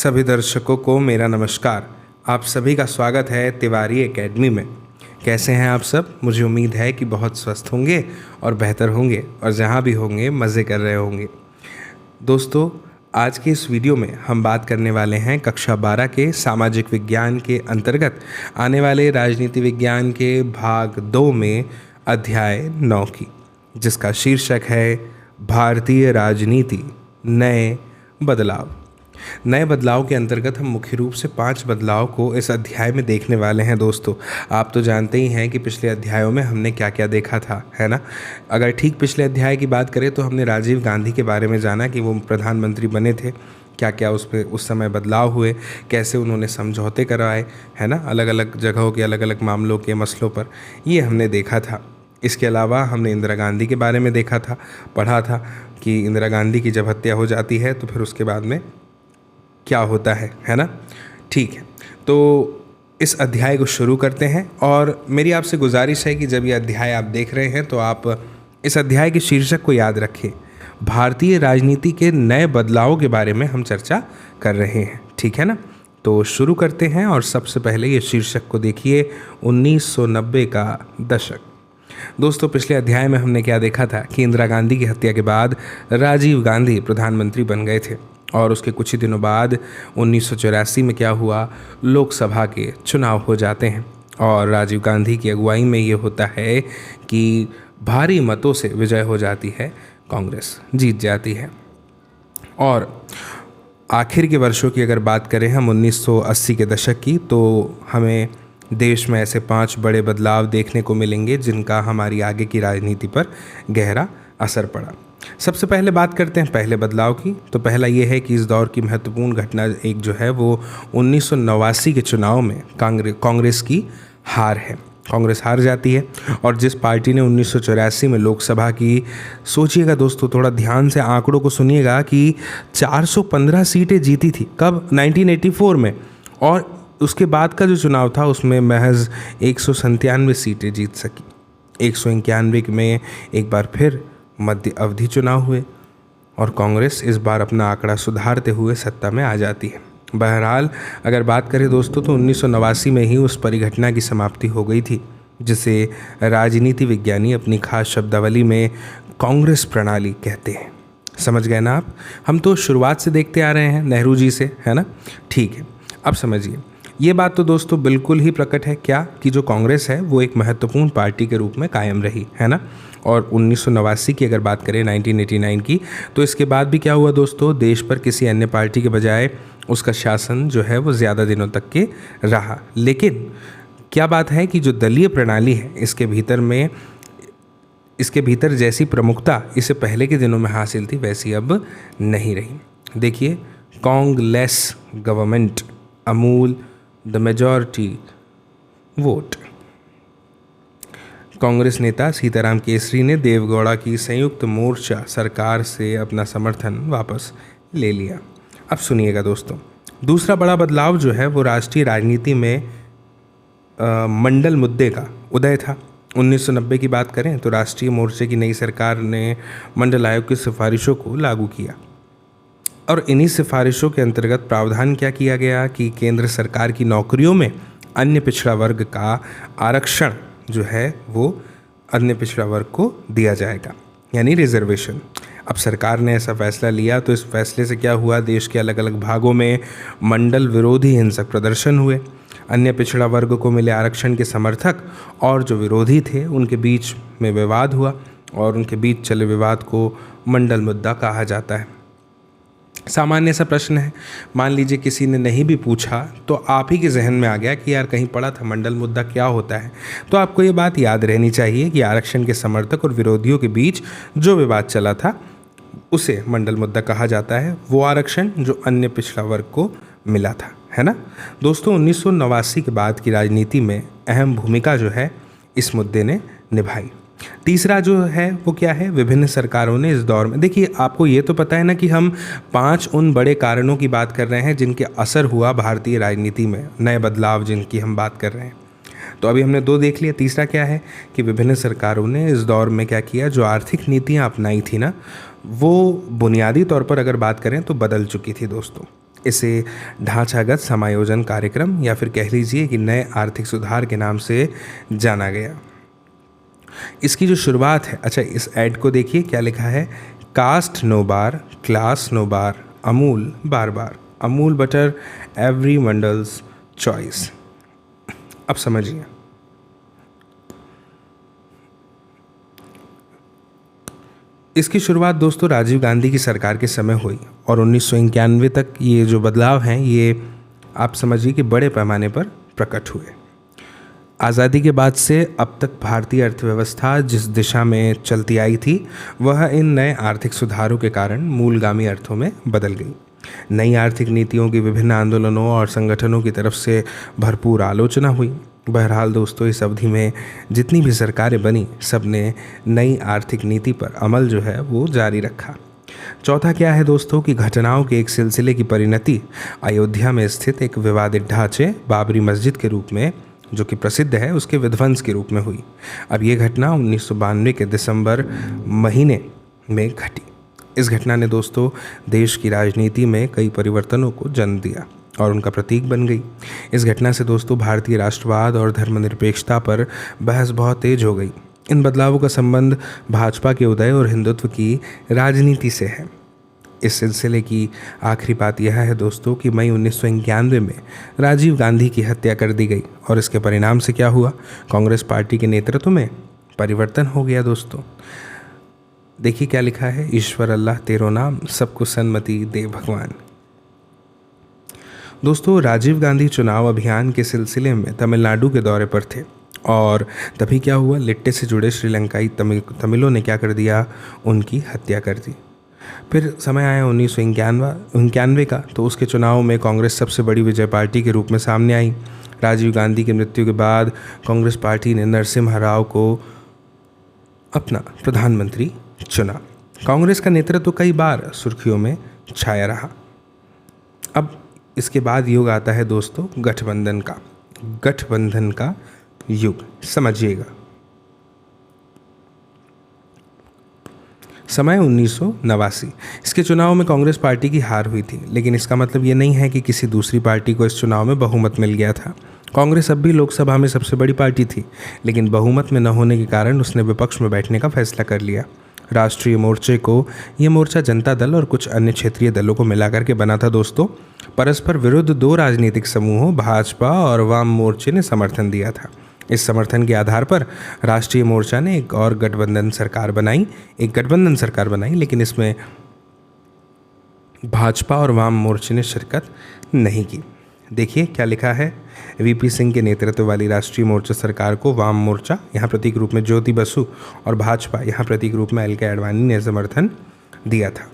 सभी दर्शकों को मेरा नमस्कार। आप सभी का स्वागत है तिवारी एकेडमी में। कैसे हैं आप सब? मुझे उम्मीद है कि बहुत स्वस्थ होंगे और बेहतर होंगे और जहाँ भी होंगे मज़े कर रहे होंगे। दोस्तों, आज के इस वीडियो में हम बात करने वाले हैं कक्षा 12 के सामाजिक विज्ञान के अंतर्गत आने वाले राजनीति विज्ञान के भाग 2 में अध्याय 9 की, जिसका शीर्षक है भारतीय राजनीति नए बदलाव। नए बदलाव के अंतर्गत हम मुख्य रूप से 5 बदलाव को इस अध्याय में देखने वाले हैं। दोस्तों, आप तो जानते ही हैं कि पिछले अध्यायों में हमने क्या क्या देखा था, है ना। अगर ठीक पिछले अध्याय की बात करें तो हमने राजीव गांधी के बारे में जाना कि वो प्रधानमंत्री बने थे, क्या क्या उस समय बदलाव हुए, कैसे उन्होंने समझौते करवाए, है ना, अलग अलग जगहों के अलग अलग मामलों के मसलों पर, ये हमने देखा था। इसके अलावा हमने इंदिरा गांधी के बारे में देखा था, पढ़ा था कि इंदिरा गांधी की जब हत्या हो जाती है तो फिर उसके बाद में क्या होता है ना। ठीक है, तो इस अध्याय को शुरू करते हैं और मेरी आपसे गुजारिश है कि जब ये अध्याय आप देख रहे हैं तो आप इस अध्याय के शीर्षक को याद रखें। भारतीय राजनीति के नए बदलावों के बारे में हम चर्चा कर रहे हैं, ठीक है ना। तो शुरू करते हैं और सबसे पहले ये शीर्षक को देखिए, 1990 का दशक। दोस्तों, पिछले अध्याय में हमने क्या देखा था कि इंदिरा गांधी की हत्या के बाद राजीव गांधी प्रधानमंत्री बन गए थे और उसके कुछ ही दिनों बाद 1984 में क्या हुआ, लोकसभा के चुनाव हो जाते हैं और राजीव गांधी की अगुवाई में ये होता है कि भारी मतों से विजय हो जाती है, कांग्रेस जीत जाती है। और आखिर के वर्षों की अगर बात करें हम 1980 के दशक की, तो हमें देश में ऐसे 5 बड़े बदलाव देखने को मिलेंगे जिनका हमारी आगे की राजनीति पर गहरा असर पड़ा। सबसे पहले बात करते हैं पहले बदलाव की। तो पहला ये है कि इस दौर की महत्वपूर्ण घटना एक जो है वो 1989 के चुनाव में कांग्रेस की हार है। कांग्रेस हार जाती है और जिस पार्टी ने 1984 में लोकसभा की, सोचिएगा दोस्तों, थोड़ा ध्यान से आंकड़ों को सुनिएगा, कि 415 सीटें जीती थी। कब? 1984 में। और उसके बाद का जो चुनाव था उसमें महज 197 सीटें जीत सकी। 191 में एक बार फिर मध्य अवधि चुनाव हुए और कांग्रेस इस बार अपना आंकड़ा सुधारते हुए सत्ता में आ जाती है। बहरहाल अगर बात करें दोस्तों तो 1989 में ही उस परिघटना की समाप्ति हो गई थी जिसे राजनीति विज्ञानी अपनी खास शब्दावली में कांग्रेस प्रणाली कहते हैं। समझ गए ना आप? हम तो शुरुआत से देखते आ रहे हैं नेहरू जी से, है ना। ठीक है, अब समझिए, ये बात तो दोस्तों बिल्कुल ही प्रकट है क्या कि जो कांग्रेस है वो एक महत्वपूर्ण पार्टी के रूप में कायम रही, है ना। और 1989 की अगर बात करें 1989 की, तो इसके बाद भी क्या हुआ दोस्तों, देश पर किसी अन्य पार्टी के बजाय उसका शासन जो है वो ज़्यादा दिनों तक के रहा। लेकिन क्या बात है कि जो दलीय प्रणाली है इसके भीतर जैसी प्रमुखता इसे पहले के दिनों में हासिल थी वैसी अब नहीं रही। देखिए, Congress government Amul the majority vote. Congress नेता सीताराम केसरी ने देवगौड़ा की संयुक्त मोर्चा सरकार से अपना समर्थन वापस ले लिया। अब सुनिएगा दोस्तों, दूसरा बड़ा बदलाव जो है वो राष्ट्रीय राजनीति में मंडल मुद्दे का उदय था। 1990 की बात करें तो राष्ट्रीय मोर्चे की नई सरकार ने मंडल आयोग की सिफारिशों को लागू किया और इन्हीं सिफारिशों के अंतर्गत प्रावधान क्या किया गया कि केंद्र सरकार की नौकरियों में अन्य पिछड़ा वर्ग का आरक्षण जो है वो अन्य पिछड़ा वर्ग को दिया जाएगा, यानी रिजर्वेशन। अब सरकार ने ऐसा फैसला लिया तो इस फैसले से क्या हुआ, देश के अलग अलग भागों में मंडल विरोधी हिंसक प्रदर्शन हुए। अन्य पिछड़ा वर्ग को मिले आरक्षण के समर्थक और जो विरोधी थे उनके बीच में विवाद हुआ और उनके बीच चले विवाद को मंडल मुद्दा कहा जाता है। सामान्य सा प्रश्न है, मान लीजिए किसी ने नहीं भी पूछा तो आप ही के जहन में आ गया कि यार कहीं पढ़ा था मंडल मुद्दा क्या होता है, तो आपको ये बात याद रहनी चाहिए कि आरक्षण के समर्थक और विरोधियों के बीच जो विवाद चला था उसे मंडल मुद्दा कहा जाता है, वो आरक्षण जो अन्य पिछड़ा वर्ग को मिला था, है ना। दोस्तों, 1989 के बाद की राजनीति में अहम भूमिका जो है इस मुद्दे ने निभाई। तीसरा जो है वो क्या है, विभिन्न सरकारों ने इस दौर में, देखिए आपको ये तो पता है ना कि हम 5 उन बड़े कारणों की बात कर रहे हैं जिनके असर हुआ भारतीय राजनीति में, नए बदलाव जिनकी हम बात कर रहे हैं। तो अभी हमने 2 देख लिया, तीसरा क्या है कि विभिन्न सरकारों ने इस दौर में क्या किया, जो आर्थिक नीतियाँ अपनाई थी ना, वो बुनियादी तौर पर अगर बात करें तो बदल चुकी थी दोस्तों। इसे ढांचागत समायोजन कार्यक्रम या फिर कह लीजिए कि नए आर्थिक सुधार के नाम से जाना गया। इसकी जो शुरुआत है, अच्छा इस ऐड को देखिए क्या लिखा है, caste no bar, class no bar, Amul बार बार, Amul butter every Mandal's choice. अब समझिए, इसकी शुरुआत दोस्तों राजीव गांधी की सरकार के समय हुई और 1991 तक ये जो बदलाव हैं ये आप समझिए कि बड़े पैमाने पर प्रकट हुए। आज़ादी के बाद से अब तक भारतीय अर्थव्यवस्था जिस दिशा में चलती आई थी वह इन नए आर्थिक सुधारों के कारण मूलगामी अर्थों में बदल गई। नई आर्थिक नीतियों की विभिन्न आंदोलनों और संगठनों की तरफ से भरपूर आलोचना हुई। बहरहाल दोस्तों, इस अवधि में जितनी भी सरकारें बनी सब ने नई आर्थिक नीति पर अमल जो है वो जारी रखा। चौथा क्या है दोस्तों कि घटनाओं के एक सिलसिले की परिणति अयोध्या में स्थित एक विवादित ढांचे बाबरी मस्जिद के रूप में, जो कि प्रसिद्ध है, उसके विध्वंस के रूप में हुई। अब ये घटना 1992 के दिसंबर महीने में घटी। इस घटना ने दोस्तों देश की राजनीति में कई परिवर्तनों को जन्म दिया और उनका प्रतीक बन गई। इस घटना से दोस्तों भारतीय राष्ट्रवाद और धर्मनिरपेक्षता पर बहस बहुत तेज हो गई। इन बदलावों का संबंध भाजपा के उदय और हिंदुत्व की राजनीति से है। इस सिलसिले की आखिरी बात यह है दोस्तों कि मई 1991 में राजीव गांधी की हत्या कर दी गई और इसके परिणाम से क्या हुआ, कांग्रेस पार्टी के नेतृत्व में परिवर्तन हो गया। दोस्तों देखिए क्या लिखा है, ईश्वर अल्लाह तेरो नाम, सबको सन्मति दे भगवान। दोस्तों राजीव गांधी चुनाव अभियान के सिलसिले में तमिलनाडु के दौरे पर थे और तभी क्या हुआ, लिट्टे से जुड़े श्रीलंकाई तमिलों ने क्या कर दिया, उनकी हत्या कर दी। फिर समय आया 1991 का, तो उसके चुनाव में कांग्रेस सबसे बड़ी विजय पार्टी के रूप में सामने आई। राजीव गांधी की मृत्यु के बाद कांग्रेस पार्टी ने नरसिम्हा राव को अपना प्रधानमंत्री चुना। कांग्रेस का नेतृत्व कई बार सुर्खियों में छाया रहा। अब इसके बाद युग आता है दोस्तों गठबंधन का युग। समझिएगा, समय 1989। इसके चुनाव में कांग्रेस पार्टी की हार हुई थी, लेकिन इसका मतलब ये नहीं है कि किसी दूसरी पार्टी को इस चुनाव में बहुमत मिल गया था। कांग्रेस अब भी लोकसभा में सबसे बड़ी पार्टी थी, लेकिन बहुमत में न होने के कारण उसने विपक्ष में बैठने का फैसला कर लिया। राष्ट्रीय मोर्चे को ये मोर्चा जनता दल और कुछ अन्य क्षेत्रीय दलों को मिलाकर के बना था। दोस्तों परस्पर विरुद्ध दो राजनीतिक समूहों भाजपा और वाम मोर्चे ने समर्थन दिया था। इस समर्थन के आधार पर राष्ट्रीय मोर्चा ने एक गठबंधन सरकार बनाई, लेकिन इसमें भाजपा और वाम मोर्चे ने शिरकत नहीं की। देखिए क्या लिखा है, वीपी सिंह के नेतृत्व वाली राष्ट्रीय मोर्चा सरकार को वाम मोर्चा, यहाँ प्रतीक रूप में ज्योति बसु, और भाजपा, यहाँ प्रतीक रूप में एल.के. आडवाणी ने समर्थन दिया था।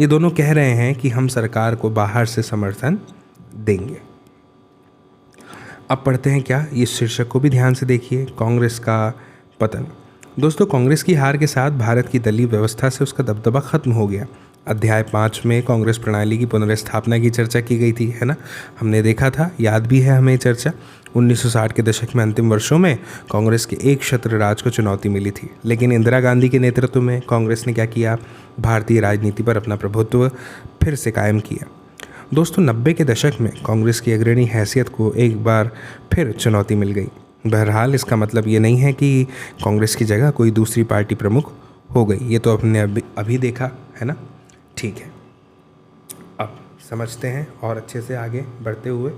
ये दोनों कह रहे हैं कि हम सरकार को बाहर से समर्थन देंगे। अब पढ़ते हैं क्या, ये शीर्षक को भी ध्यान से देखिए, कांग्रेस का पतन। दोस्तों कांग्रेस की हार के साथ भारत की दलीय व्यवस्था से उसका दबदबा खत्म हो गया। अध्याय 5 में कांग्रेस प्रणाली की पुनर्स्थापना की चर्चा की गई थी, है ना, हमने देखा था, याद भी है हमें चर्चा। 1960 के दशक में अंतिम वर्षों में कांग्रेस के एक छत्र राज को चुनौती मिली थी, लेकिन इंदिरा गांधी के नेतृत्व में कांग्रेस ने क्या किया, भारतीय राजनीति पर अपना प्रभुत्व फिर से कायम किया। दोस्तों 90 के दशक में कांग्रेस की अग्रणी हैसियत को एक बार फिर चुनौती मिल गई। बहरहाल इसका मतलब ये नहीं है कि कांग्रेस की जगह कोई दूसरी पार्टी प्रमुख हो गई, ये तो अपने अभी देखा है ना। ठीक है, अब समझते हैं और अच्छे से आगे बढ़ते हुए।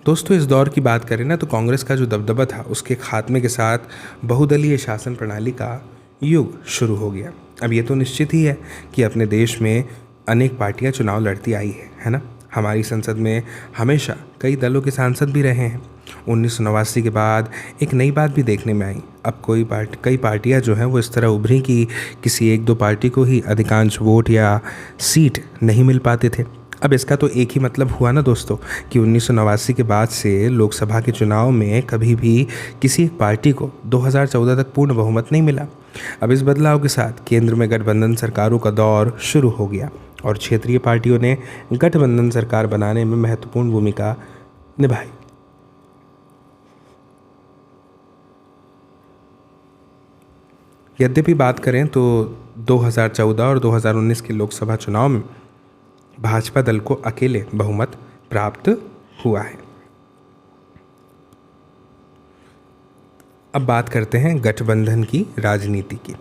दोस्तों इस दौर की बात करें ना तो कांग्रेस का जो दबदबा था उसके खात्मे के साथ बहुदलीय शासन प्रणाली का युग शुरू हो गया। अब ये तो निश्चित ही है कि अपने देश में अनेक पार्टियां चुनाव लड़ती आई है ना। हमारी संसद में हमेशा कई दलों के सांसद भी रहे हैं। 1989 के बाद एक नई बात भी देखने में आई। अब कई पार्टियां जो हैं वो इस तरह उभरी कि किसी एक दो पार्टी को ही अधिकांश वोट या सीट नहीं मिल पाते थे। अब इसका तो एक ही मतलब हुआ ना दोस्तों कि 1989 के बाद से लोकसभा के चुनाव में कभी भी किसी एक पार्टी को 2014 तक पूर्ण बहुमत नहीं मिला। अब इस बदलाव के साथ केंद्र में गठबंधन सरकारों का दौर शुरू हो गया और क्षेत्रीय पार्टियों ने गठबंधन सरकार बनाने में महत्वपूर्ण भूमिका निभाई। यद्यपि बात करें तो 2014 और 2019 के लोकसभा चुनाव में भाजपा दल को अकेले बहुमत प्राप्त हुआ है। अब बात करते हैं गठबंधन की राजनीति की।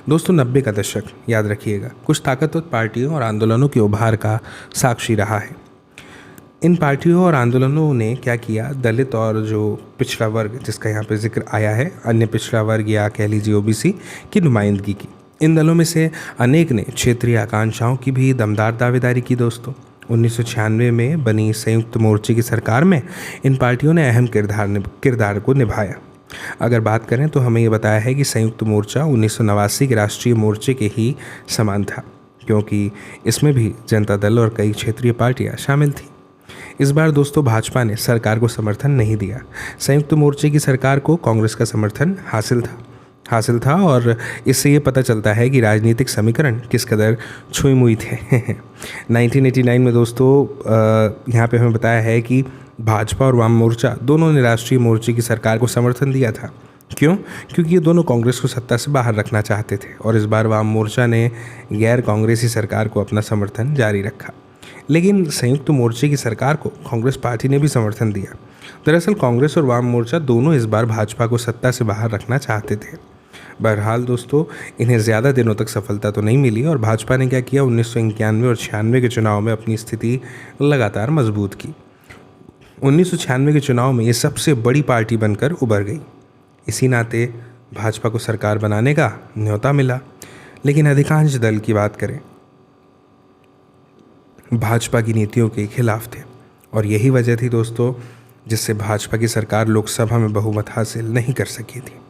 दोस्तों 90 का दशक याद रखिएगा, कुछ ताकतवर पार्टियों और आंदोलनों के उभार का साक्षी रहा है। इन पार्टियों और आंदोलनों ने क्या किया, दलित और जो पिछड़ा वर्ग जिसका यहाँ पे जिक्र आया है, अन्य पिछड़ा वर्ग या कह लीजिए ओबीसी की नुमाइंदगी की। इन दलों में से अनेक ने क्षेत्रीय आकांक्षाओं की भी दमदार दावेदारी की। दोस्तों 1996 में बनी संयुक्त मोर्चे की सरकार में इन पार्टियों ने अहम किरदार को निभाया। अगर बात करें तो हमें ये बताया है कि संयुक्त मोर्चा 1989 के राष्ट्रीय मोर्चे के ही समान था, क्योंकि इसमें भी जनता दल और कई क्षेत्रीय पार्टियां शामिल थीं। इस बार दोस्तों भाजपा ने सरकार को समर्थन नहीं दिया। संयुक्त मोर्चे की सरकार को कांग्रेस का समर्थन हासिल था और इससे ये पता चलता है कि राजनीतिक समीकरण किस कदर छुई मुई थे। 1989 में दोस्तों यहाँ पे हमें बताया है कि भाजपा और वाम मोर्चा दोनों ने राष्ट्रीय मोर्चे की सरकार को समर्थन दिया था। क्यों? क्योंकि ये दोनों कांग्रेस को सत्ता से बाहर रखना चाहते थे और इस बार वाम मोर्चा ने गैर कांग्रेसी सरकार को अपना समर्थन जारी रखा। लेकिन संयुक्त मोर्चे की सरकार को कांग्रेस पार्टी ने भी समर्थन दिया। दरअसल कांग्रेस और वाम मोर्चा दोनों इस बार भाजपा को सत्ता से बाहर रखना चाहते थे। बहरहाल दोस्तों इन्हें ज़्यादा दिनों तक सफलता तो नहीं मिली और भाजपा ने क्या किया, 1991 और 96 के चुनाव में अपनी स्थिति लगातार मजबूत की। 1996 के चुनाव में ये सबसे बड़ी पार्टी बनकर उभर गई। इसी नाते भाजपा को सरकार बनाने का न्योता मिला। लेकिन अधिकांश दल की बात करें, भाजपा की नीतियों के खिलाफ थे और यही वजह थी दोस्तों जिससे भाजपा की सरकार लोकसभा में बहुमत हासिल नहीं कर सकी थी।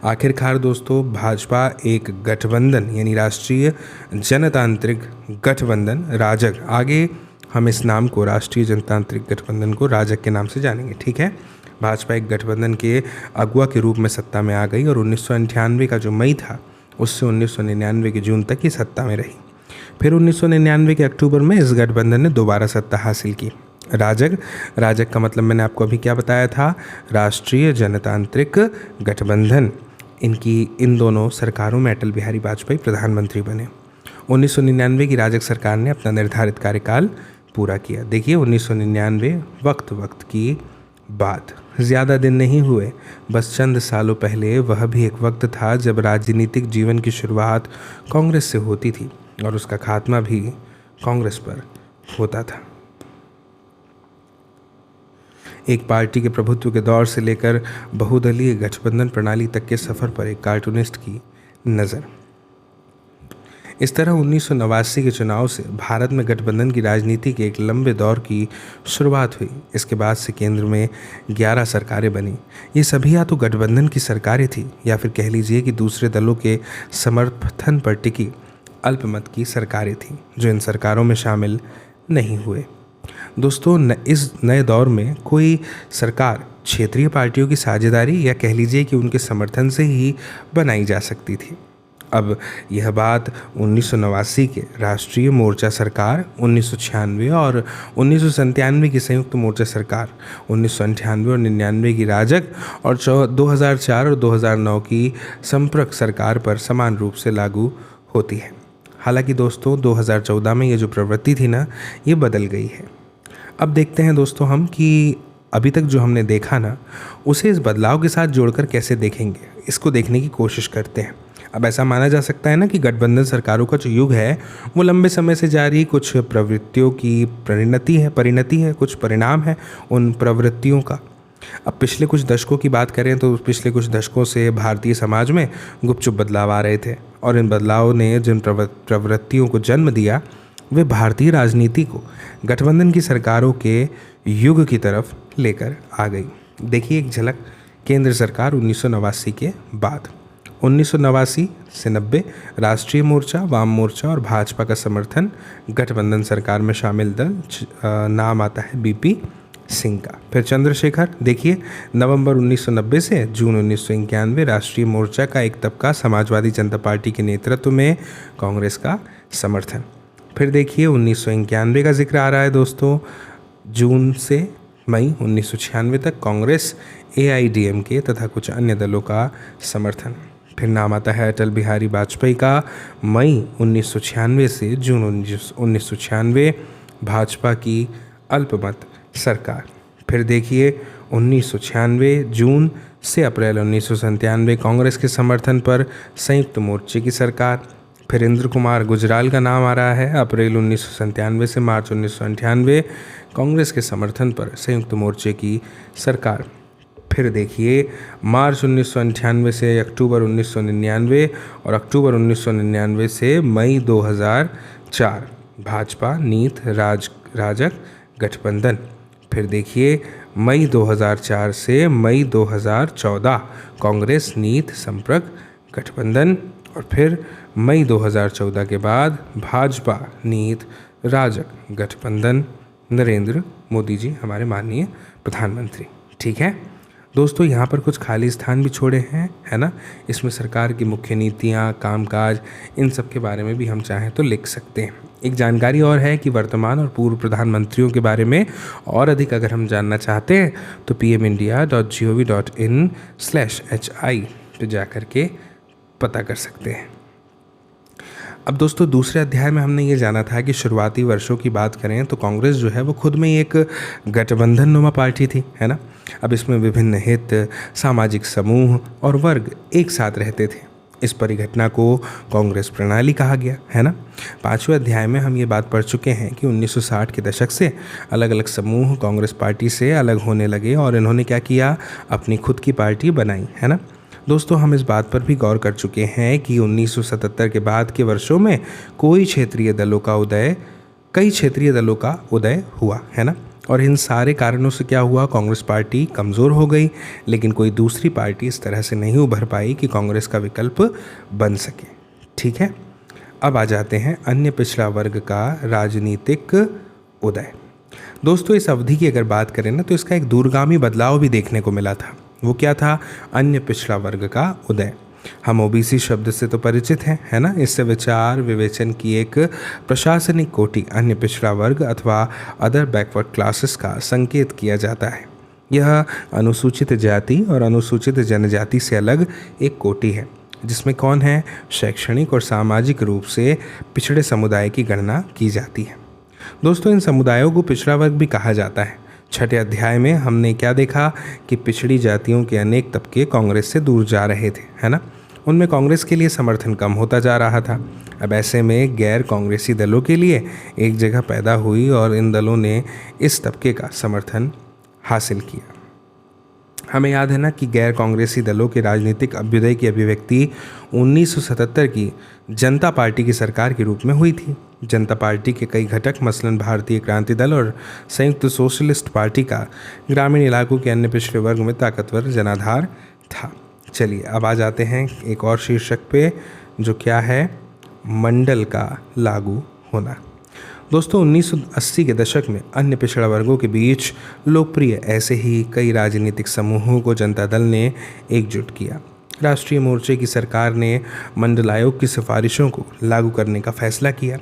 आखिरकार दोस्तों भाजपा एक गठबंधन यानी राष्ट्रीय जनतांत्रिक गठबंधन राजग, आगे हम इस नाम को राष्ट्रीय जनतांत्रिक गठबंधन को राजग के नाम से जानेंगे, ठीक है। भाजपा एक गठबंधन के अगुआ के रूप में सत्ता में आ गई और 1998 का जो मई था उससे 1999 के जून तक ये सत्ता में रही। फिर 1999 के अक्टूबर में इस गठबंधन ने दोबारा सत्ता हासिल की। राजग का मतलब मैंने आपको अभी क्या बताया था, राष्ट्रीय जनतांत्रिक गठबंधन। इन दोनों सरकारों में अटल बिहारी वाजपेयी प्रधानमंत्री बने। 1999 की राजग सरकार ने अपना निर्धारित कार्यकाल पूरा किया। देखिए 1999 वक्त की बात, ज़्यादा दिन नहीं हुए, बस चंद सालों पहले वह भी एक वक्त था जब राजनीतिक जीवन की शुरुआत कांग्रेस से होती थी और उसका खात्मा भी कांग्रेस पर होता था। एक पार्टी के प्रभुत्व के दौर से लेकर बहुदलीय गठबंधन प्रणाली तक के सफ़र पर एक कार्टूनिस्ट की नज़र। इस तरह 1989 के चुनाव से भारत में गठबंधन की राजनीति के एक लंबे दौर की शुरुआत हुई। इसके बाद से केंद्र में 11 सरकारें बनी। ये सभी या तो गठबंधन की सरकारें थी या फिर कह लीजिए कि दूसरे दलों के समर्थन पर टिकी अल्पमत की सरकारें थीं, जो इन सरकारों में शामिल नहीं हुए। दोस्तों इस नए दौर में कोई सरकार क्षेत्रीय पार्टियों की साझेदारी या कह लीजिए कि उनके समर्थन से ही बनाई जा सकती थी। अब यह बात 1989 के राष्ट्रीय मोर्चा सरकार, 1996 और 1997 की संयुक्त मोर्चा सरकार, 1998 और 99 की राजग और 2004 और 2009 की संपर्क सरकार पर समान रूप से लागू होती है। हालांकि दोस्तों 2014 में ये जो प्रवृत्ति थी ना, ये बदल गई है। अब देखते हैं दोस्तों हम कि अभी तक जो हमने देखा ना, उसे इस बदलाव के साथ जोड़कर कैसे देखेंगे, इसको देखने की कोशिश करते हैं। अब ऐसा माना जा सकता है ना कि गठबंधन सरकारों का जो युग है वो लंबे समय से जारी कुछ प्रवृत्तियों की परिणति है, कुछ परिणाम है उन प्रवृत्तियों का। अब पिछले कुछ दशकों की बात करें तो पिछले कुछ दशकों से भारतीय समाज में गुपचुप बदलाव आ रहे थे और इन बदलाव ने जिन प्रवृत्तियों को जन्म दिया वे भारतीय राजनीति को गठबंधन की सरकारों के युग की तरफ लेकर आ गई। देखिए एक झलक केंद्र सरकार 1989 के बाद। 1989 से 90 राष्ट्रीय मोर्चा, वाम मोर्चा और भाजपा का समर्थन गठबंधन सरकार में शामिल दल नाम आता है बीपी सिंह का। फिर चंद्रशेखर, देखिए नवंबर 1990 से जून 1991 राष्ट्रीय मोर्चा का एक तबका समाजवादी जनता पार्टी के नेतृत्व में कांग्रेस का समर्थन। फिर देखिए 1991 का जिक्र आ रहा है दोस्तों, जून से मई 1996 तक कांग्रेस, AIADMK तथा कुछ अन्य दलों का समर्थन। फिर नाम आता है अटल बिहारी वाजपेयी का, मई 1996 से जून 1996, भाजपा की अल्पमत सरकार। फिर देखिए 1996 जून से अप्रैल 1997, कांग्रेस के समर्थन पर संयुक्त मोर्चे की सरकार। फिर इंद्र कुमार गुजराल का नाम आ रहा है, अप्रैल 1997 से मार्च 1998, कांग्रेस के समर्थन पर संयुक्त मोर्चे की सरकार। फिर देखिए मार्च 1998 से अक्टूबर 1999 और अक्टूबर 1999 से मई 2004, भाजपा नीत राजग गठबंधन। फिर देखिए मई 2004 से मई 2014, कांग्रेस नीत संपर्क गठबंधन। और फिर मई 2014 के बाद भाजपा नीत राजग गठबंधन, नरेंद्र मोदी जी हमारे माननीय प्रधानमंत्री। ठीक है दोस्तों, यहाँ पर कुछ खाली स्थान भी छोड़े हैं, है ना। इसमें सरकार की मुख्य नीतियाँ, कामकाज, इन सब के बारे में भी हम चाहें तो लिख सकते हैं। एक जानकारी और है कि वर्तमान और पूर्व प्रधानमंत्रियों के बारे में और अधिक अगर हम जानना चाहते हैं तो pmindia.gov.in/hi पे जा कर के पता कर सकते हैं। अब दोस्तों दूसरे अध्याय में हमने ये जाना था कि शुरुआती वर्षों की बात करें तो कांग्रेस जो है वो खुद में एक गठबंधन नुमा पार्टी थी, है ना। अब इसमें विभिन्न हित, सामाजिक समूह और वर्ग एक साथ रहते थे। इस परिघटना को कांग्रेस प्रणाली कहा गया, है ना। 5वें अध्याय में हम ये बात पढ़ चुके हैं कि 1960 के दशक से अलग अलग समूह कांग्रेस पार्टी से अलग होने लगे और इन्होंने क्या किया, अपनी खुद की पार्टी बनाई, है ना। दोस्तों हम इस बात पर भी गौर कर चुके हैं कि 1977 के बाद के वर्षों में कई क्षेत्रीय दलों का उदय हुआ, है ना। और इन सारे कारणों से क्या हुआ, कांग्रेस पार्टी कमज़ोर हो गई, लेकिन कोई दूसरी पार्टी इस तरह से नहीं उभर पाई कि कांग्रेस का विकल्प बन सके। ठीक है, अब आ जाते हैं अन्य पिछड़ा वर्ग का राजनीतिक उदय। दोस्तों इस अवधि की अगर बात करें ना तो इसका एक दूरगामी बदलाव भी देखने को मिला था। वो क्या था, अन्य पिछड़ा वर्ग का उदय। हम ओबीसी शब्द से तो परिचित हैं, है ना। इससे विचार विवेचन की एक प्रशासनिक कोटि, अन्य पिछड़ा वर्ग अथवा अदर बैकवर्ड क्लासेस का संकेत किया जाता है। यह अनुसूचित जाति और अनुसूचित जनजाति से अलग एक कोटि है जिसमें कौन है, शैक्षणिक और सामाजिक रूप से पिछड़े समुदाय की गणना की जाती है। दोस्तों इन समुदायों को पिछड़ा वर्ग भी कहा जाता है। 6ठे अध्याय में हमने क्या देखा कि पिछड़ी जातियों के अनेक तबके कांग्रेस से दूर जा रहे थे, है ना। उनमें कांग्रेस के लिए समर्थन कम होता जा रहा था। अब ऐसे में गैर कांग्रेसी दलों के लिए एक जगह पैदा हुई और इन दलों ने इस तबके का समर्थन हासिल किया। हमें याद है ना कि गैर कांग्रेसी दलों के राजनीतिक अभ्युदय की अभिव्यक्ति 1977 की जनता पार्टी की सरकार के रूप में हुई थी। जनता पार्टी के कई घटक मसलन भारतीय क्रांति दल और संयुक्त सोशलिस्ट पार्टी का ग्रामीण इलाकों के अन्य पिछड़े वर्ग में ताकतवर जनाधार था। चलिए अब आ जाते हैं एक और शीर्षक पे, जो क्या है, मंडल का लागू होना। दोस्तों 1980 के दशक में अन्य पिछड़ा वर्गों के बीच लोकप्रिय ऐसे ही कई राजनीतिक समूहों को जनता दल ने एकजुट किया। राष्ट्रीय मोर्चे की सरकार ने मंडल आयोग की सिफारिशों को लागू करने का फैसला किया।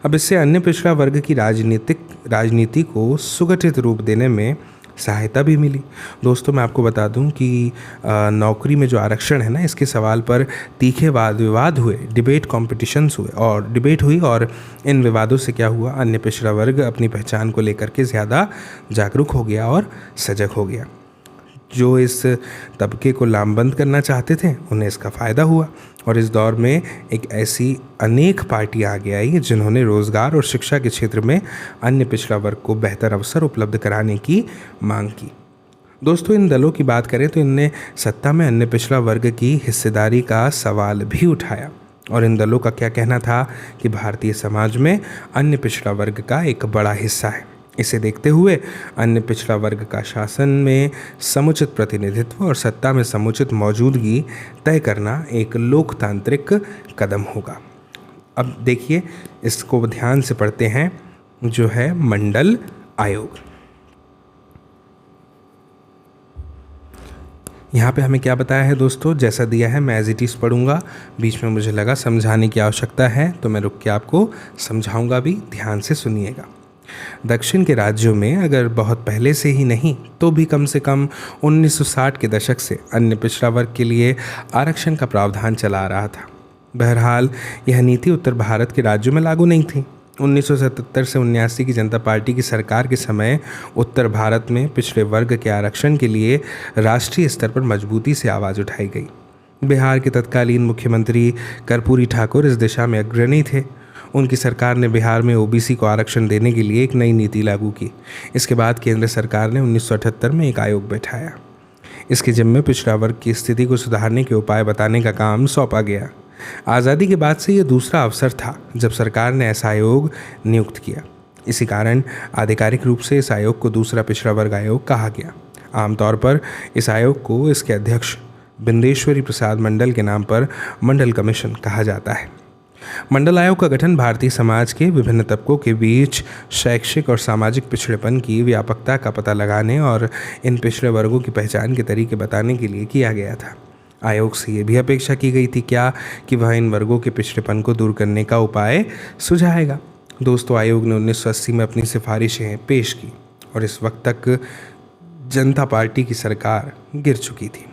अब इससे अन्य पिछड़ा वर्ग की राजनीति को सुगठित रूप देने में सहायता भी मिली। दोस्तों मैं आपको बता दूं कि नौकरी में जो आरक्षण है ना, इसके सवाल पर तीखे वाद विवाद हुए, डिबेट कॉम्पिटिशन्स हुए और डिबेट हुई, और इन विवादों से क्या हुआ, अन्य पिछड़ा वर्ग अपनी पहचान को लेकर के ज़्यादा जागरूक हो गया और सजग हो गया। जो इस तबके को लामबंद करना चाहते थे उन्हें इसका फ़ायदा हुआ, और इस दौर में एक ऐसी अनेक पार्टियां आगे आई जिन्होंने रोज़गार और शिक्षा के क्षेत्र में अन्य पिछड़ा वर्ग को बेहतर अवसर उपलब्ध कराने की मांग की। दोस्तों इन दलों की बात करें तो इनने सत्ता में अन्य पिछड़ा वर्ग की हिस्सेदारी का सवाल भी उठाया, और इन दलों का क्या कहना था कि भारतीय समाज में अन्य पिछड़ा वर्ग का एक बड़ा हिस्सा है। इसे देखते हुए अन्य पिछड़ा वर्ग का शासन में समुचित प्रतिनिधित्व और सत्ता में समुचित मौजूदगी तय करना एक लोकतांत्रिक कदम होगा। अब देखिए इसको ध्यान से पढ़ते हैं, जो है मंडल आयोग। यहाँ पे हमें क्या बताया है दोस्तों, जैसा दिया है मैं एज इट इज़ पढ़ूंगा। बीच में मुझे लगा समझाने की आवश्यकता है तो मैं रुक के आपको समझाऊंगा भी, ध्यान से सुनिएगा। दक्षिण के राज्यों में अगर बहुत पहले से ही नहीं तो भी कम से कम 1960 के दशक से अन्य पिछड़ा वर्ग के लिए आरक्षण का प्रावधान चला आ रहा था। बहरहाल यह नीति उत्तर भारत के राज्यों में लागू नहीं थी। 1977 से 79 की जनता पार्टी की सरकार के समय उत्तर भारत में पिछड़े वर्ग के आरक्षण के लिए राष्ट्रीय स्तर पर मजबूती से आवाज़ उठाई गई। बिहार के तत्कालीन मुख्यमंत्री कर्पूरी ठाकुर इस दिशा में अग्रणी थे। उनकी सरकार ने बिहार में ओबीसी को आरक्षण देने के लिए एक नई नीति लागू की। इसके बाद केंद्र सरकार ने 1978 में एक आयोग बैठाया। इसके जिम्मे पिछड़ा वर्ग की स्थिति को सुधारने के उपाय बताने का काम सौंपा गया। आज़ादी के बाद से यह दूसरा अवसर था जब सरकार ने ऐसा आयोग नियुक्त किया। इसी कारण आधिकारिक रूप से इस आयोग को दूसरा पिछड़ा वर्ग आयोग कहा गया। आमतौर पर इस आयोग को इसके अध्यक्ष बिंदेश्वरी प्रसाद मंडल के नाम पर मंडल कमीशन कहा जाता है। मंडल आयोग का गठन भारतीय समाज के विभिन्न तबकों के बीच शैक्षिक और सामाजिक पिछड़ेपन की व्यापकता का पता लगाने और इन पिछड़े वर्गों की पहचान के तरीके बताने के लिए किया गया था। आयोग से ये भी अपेक्षा की गई थी कि वह इन वर्गों के पिछड़ेपन को दूर करने का उपाय सुझाएगा। दोस्तों, आयोग ने 1980 में अपनी सिफारिशें पेश की और इस वक्त तक जनता पार्टी की सरकार गिर चुकी थी।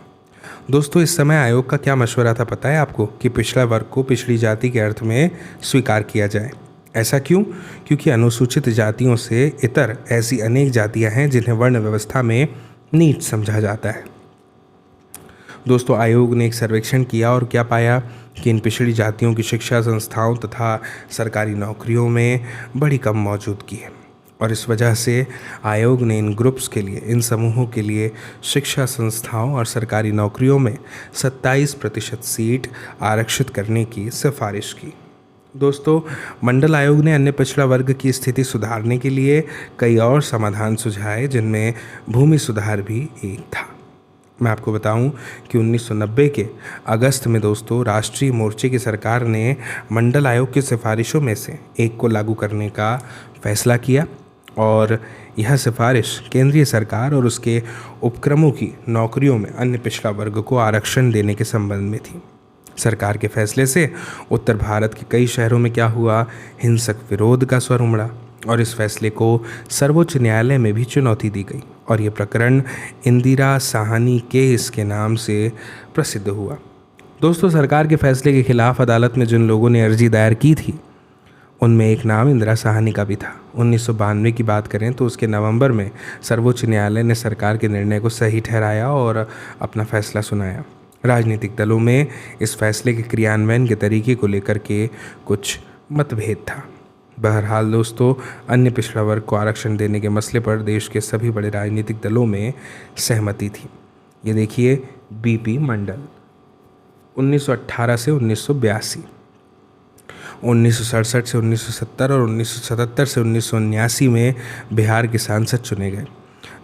दोस्तों, इस समय आयोग का क्या मशवरा था पता है आपको? कि पिछड़ा वर्ग को पिछड़ी जाति के अर्थ में स्वीकार किया जाए। ऐसा क्यों? क्योंकि अनुसूचित जातियों से इतर ऐसी अनेक जातियां हैं जिन्हें वर्ण व्यवस्था में नीच समझा जाता है। दोस्तों, आयोग ने एक सर्वेक्षण किया और क्या पाया कि इन पिछड़ी जातियों की शिक्षा संस्थाओं तथा सरकारी नौकरियों में बड़ी कम मौजूदगी है और इस वजह से आयोग ने इन ग्रुप्स के लिए, इन समूहों के लिए शिक्षा संस्थाओं और सरकारी नौकरियों में 27% सीट आरक्षित करने की सिफारिश की। दोस्तों, मंडल आयोग ने अन्य पिछड़ा वर्ग की स्थिति सुधारने के लिए कई और समाधान सुझाए जिनमें भूमि सुधार भी एक था। मैं आपको बताऊं कि 1990 के अगस्त में दोस्तों राष्ट्रीय मोर्चे की सरकार ने मंडल आयोग की सिफारिशों में से एक को लागू करने का फैसला किया और यह सिफारिश केंद्रीय सरकार और उसके उपक्रमों की नौकरियों में अन्य पिछड़ा वर्ग को आरक्षण देने के संबंध में थी। सरकार के फैसले से उत्तर भारत के कई शहरों में क्या हुआ, हिंसक विरोध का स्वर उमड़ा और इस फैसले को सर्वोच्च न्यायालय में भी चुनौती दी गई और ये प्रकरण इंदिरा साहनी केस के नाम से प्रसिद्ध हुआ। दोस्तों, सरकार के फैसले के खिलाफ अदालत में जिन लोगों ने अर्जी दायर की थी उनमें एक नाम इंदिरा साहनी का भी था। 1992 की बात करें तो उसके नवंबर में सर्वोच्च न्यायालय ने सरकार के निर्णय को सही ठहराया और अपना फैसला सुनाया। राजनीतिक दलों में इस फैसले के क्रियान्वयन के तरीके को लेकर के कुछ मतभेद था। बहरहाल दोस्तों, अन्य पिछड़ा वर्ग को आरक्षण देने के मसले पर देश के सभी बड़े राजनीतिक दलों में सहमति थी। ये देखिए, बीपी मंडल 1918 से 1982, 1967 से 1970 और 1977 से 1979 में बिहार के सांसद चुने गए।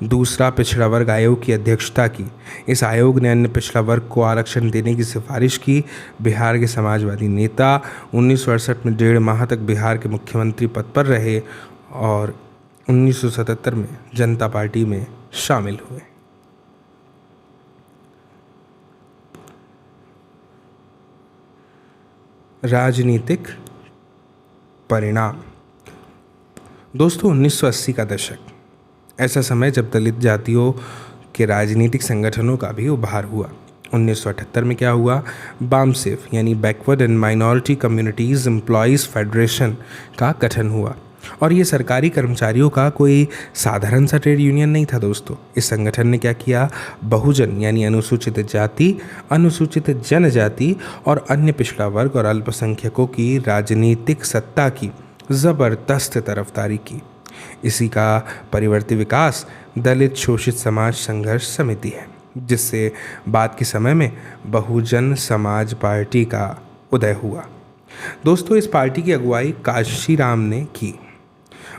दूसरा पिछड़ा वर्ग आयोग की अध्यक्षता की। इस आयोग ने अन्य पिछड़ा वर्ग को आरक्षण देने की सिफारिश की। बिहार के समाजवादी नेता 1968 में 1.5 माह तक बिहार के मुख्यमंत्री पद पर रहे और 1977 में जनता पार्टी में शामिल हुए। राजनीतिक परिणाम। दोस्तों, 1980 का दशक ऐसा समय जब दलित जातियों के राजनीतिक संगठनों का भी उभार हुआ। 1978 में क्या हुआ, बामसेफ यानी backward and minority communities employees federation का गठन हुआ और ये सरकारी कर्मचारियों का कोई साधारण सा ट्रेड यूनियन नहीं था। दोस्तों, इस संगठन ने क्या किया, बहुजन यानी अनुसूचित जाति, अनुसूचित जनजाति और अन्य पिछड़ा वर्ग और अल्पसंख्यकों की राजनीतिक सत्ता की ज़बरदस्त तरफदारी की। इसी का परिवर्ती विकास दलित शोषित समाज संघर्ष समिति है, जिससे बाद के समय में बहुजन समाज पार्टी का उदय हुआ। दोस्तों, इस पार्टी की अगुवाई काशीराम ने की।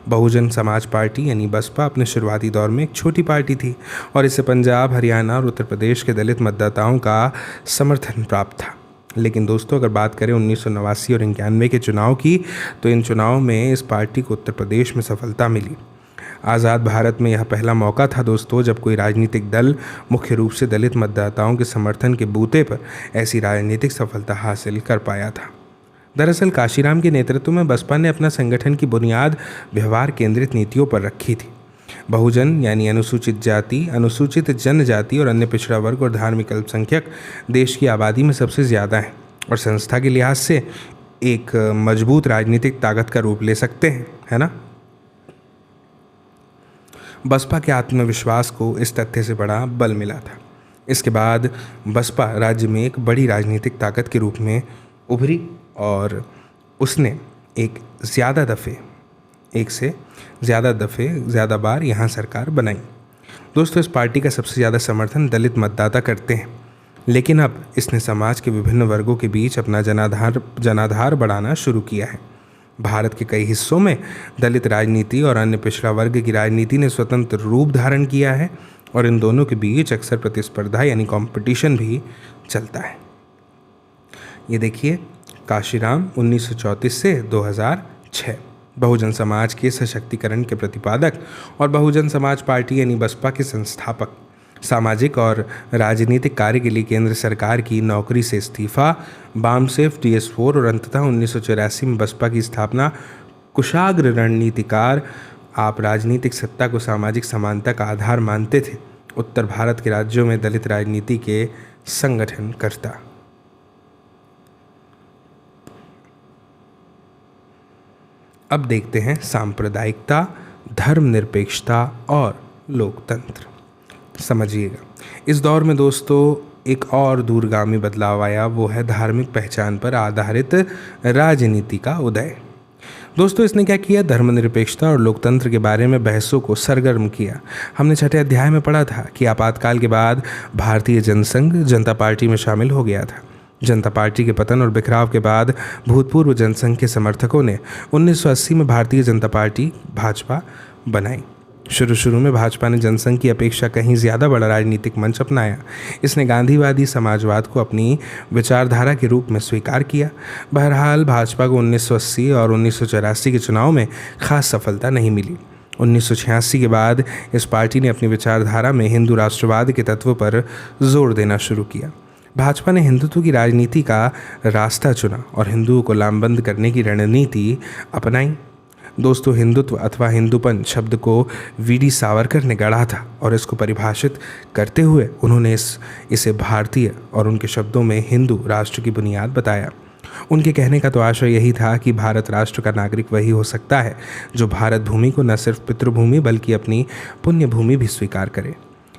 बहुजन समाज पार्टी यानी बसपा अपने शुरुआती दौर में एक छोटी पार्टी थी और इसे पंजाब, हरियाणा और उत्तर प्रदेश के दलित मतदाताओं का समर्थन प्राप्त था। लेकिन दोस्तों, अगर बात करें 1989 और 91 के चुनाव की, तो इन चुनावों में इस पार्टी को उत्तर प्रदेश में सफलता मिली। आज़ाद भारत में यह पहला मौका था दोस्तों जब कोई राजनीतिक दल मुख्य रूप से दलित मतदाताओं के समर्थन के बूते पर ऐसी राजनीतिक सफलता हासिल कर पाया था। दरअसल काशीराम के नेतृत्व में बसपा ने अपना संगठन की बुनियाद व्यवहार केंद्रित नीतियों पर रखी थी। बहुजन यानी अनुसूचित जाति, अनुसूचित जनजाति और अन्य पिछड़ा वर्ग और धार्मिक अल्पसंख्यक देश की आबादी में सबसे ज़्यादा हैं और संस्था के लिहाज से एक मजबूत राजनीतिक ताकत का रूप ले सकते हैं, है ना। बसपा के आत्मविश्वास को इस तथ्य से बड़ा बल मिला था। इसके बाद बसपा राज्य में एक बड़ी राजनीतिक ताकत के रूप में उभरी और उसने एक से ज़्यादा बार यहाँ सरकार बनाई। दोस्तों, इस पार्टी का सबसे ज़्यादा समर्थन दलित मतदाता करते हैं, लेकिन अब इसने समाज के विभिन्न वर्गों के बीच अपना जनाधार बढ़ाना शुरू किया है। भारत के कई हिस्सों में दलित राजनीति और अन्य पिछड़ा वर्ग की राजनीति ने स्वतंत्र रूप धारण किया है और इन दोनों के बीच अक्सर प्रतिस्पर्धा यानी कंपटीशन भी चलता है। ये देखिए, काशीराम 1934 से 2006 बहुजन समाज के सशक्तिकरण के प्रतिपादक और बहुजन समाज पार्टी यानी बसपा के संस्थापक, सामाजिक और राजनीतिक कार्य के लिए केंद्र सरकार की नौकरी से इस्तीफा, बामसेफ, DS4 और अंततः 1984 में बसपा की स्थापना, कुशाग्र रणनीतिकार, आप राजनीतिक सत्ता को सामाजिक समानता का आधार मानते थे, उत्तर भारत के राज्यों में दलित राजनीति के संगठन करता। अब देखते हैं सांप्रदायिकता, धर्मनिरपेक्षता और लोकतंत्र। समझिएगा, इस दौर में दोस्तों एक और दूरगामी बदलाव आया, वो है धार्मिक पहचान पर आधारित राजनीति का उदय। दोस्तों, इसने क्या किया? धर्मनिरपेक्षता और लोकतंत्र के बारे में बहसों को सरगर्म किया। हमने छठे अध्याय में पढ़ा था कि आपातकाल के बाद भारतीय जनसंघ जनता पार्टी में शामिल हो गया था। जनता पार्टी के पतन और बिखराव के बाद भूतपूर्व जनसंघ के समर्थकों ने 1980 में भारतीय जनता पार्टी भाजपा बनाई। शुरू में भाजपा ने जनसंघ की अपेक्षा कहीं ज़्यादा बड़ा राजनीतिक मंच अपनाया। इसने गांधीवादी समाजवाद को अपनी विचारधारा के रूप में स्वीकार किया। बहरहाल भाजपा को 1980 और 1984 के चुनाव में खास सफलता नहीं मिली। 1986 के बाद इस पार्टी ने अपनी विचारधारा में हिंदू राष्ट्रवाद के तत्व पर जोर देना शुरू किया। भाजपा ने हिंदुत्व की राजनीति का रास्ता चुना और हिंदुओं को लामबंद करने की रणनीति अपनाई। दोस्तों, हिंदुत्व अथवा हिंदूपन शब्द को वीडी सावरकर ने गढ़ा था और इसको परिभाषित करते हुए उन्होंने इसे भारतीय और उनके शब्दों में हिंदू राष्ट्र की बुनियाद बताया। उनके कहने का तो आशय यही था कि भारत राष्ट्र का नागरिक वही हो सकता है जो भारत भूमि को न सिर्फ पितृभूमि बल्कि अपनी पुण्य भूमि भी स्वीकार करे।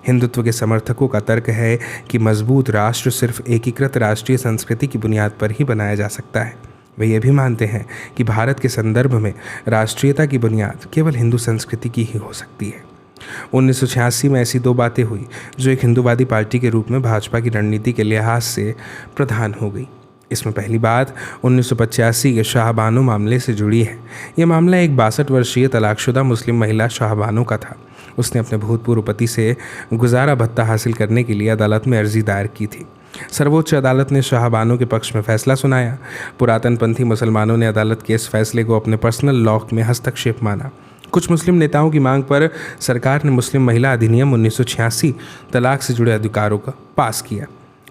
हिंदुत्व के समर्थकों का तर्क है कि मजबूत राष्ट्र सिर्फ एकीकृत राष्ट्रीय संस्कृति की बुनियाद पर ही बनाया जा सकता है। वे ये भी मानते हैं कि भारत के संदर्भ में राष्ट्रीयता की बुनियाद केवल हिंदू संस्कृति की ही हो सकती है। 1986 में ऐसी दो बातें हुई जो एक हिंदूवादी पार्टी के रूप में भाजपा की रणनीति के लिहाज से प्रधान हो गई। इसमें पहली बात 1985 के शाहबानो मामले से जुड़ी है। यह मामला एक 62 वर्षीय तलाकशुदा मुस्लिम महिला शाहबानो का था। उसने अपने भूतपूर्व पति से गुजारा भत्ता हासिल करने के लिए अदालत में अर्जी दायर की थी। सर्वोच्च अदालत ने शाहबानो के पक्ष में फैसला सुनाया। पुरातनपंथी मुसलमानों ने अदालत के इस फैसले को अपने पर्सनल लॉ में हस्तक्षेप माना। कुछ मुस्लिम नेताओं की मांग पर सरकार ने मुस्लिम महिला अधिनियम 1986 तलाक से जुड़े अधिकारों का पास किया।